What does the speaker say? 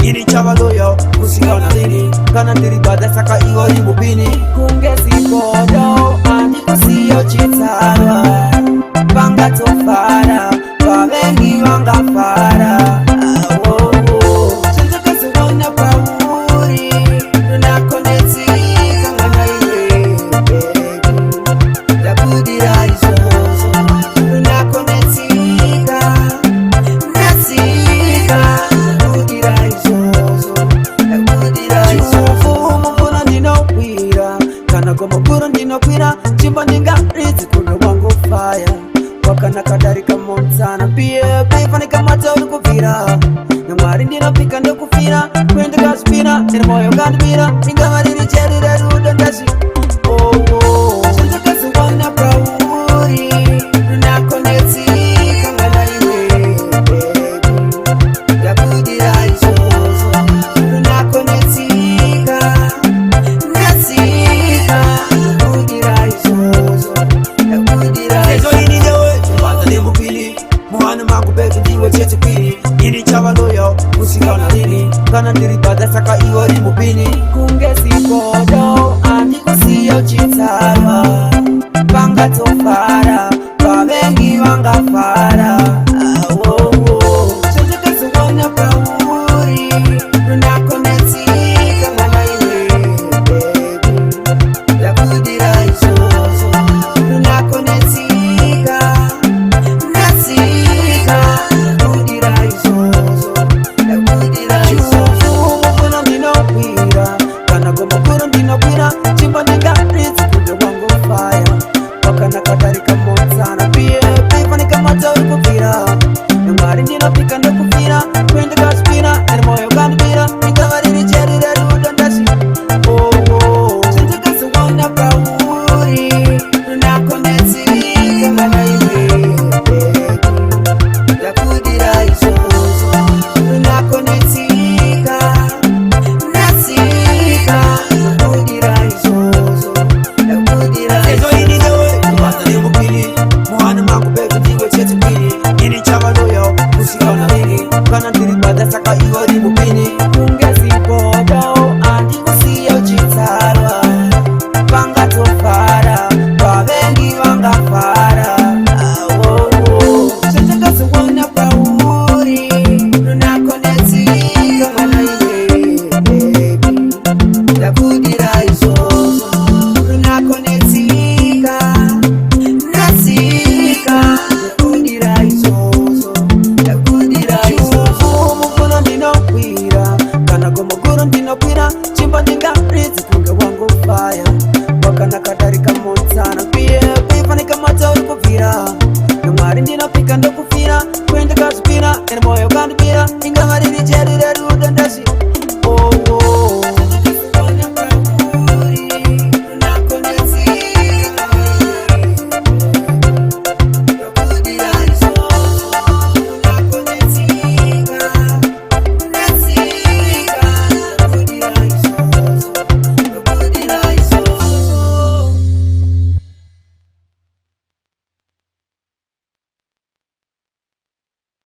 Ini chavaloyo, kusiona lini kana ndiri bada saka iwo imubini kungezi kodo andi kusiyo chitara panga tofara pavengi wanga fara chenjakazi wana pauri nunakoneti kangana iwe ndakudira izozo nunakonetika nasika ndakudira izozo komokuru ndinokwira chimbo ndingaridzi kuno wangu faya wakanakadarika montana pia paifanika mata uri kubvira namwari ndinopika ndokufira kwendikazvipira ine moyo ngandibira ingava riri cheru rerudo ndazi chandakaziwana pauri runakonetsi kangana iwe ndakudira izvozvo runakonetsika ini chavaloyo kusikana lini kana ndiri bada saka iwo rimupini kungesikodo andikusiyo chitara panga tofara pavengi vanga fara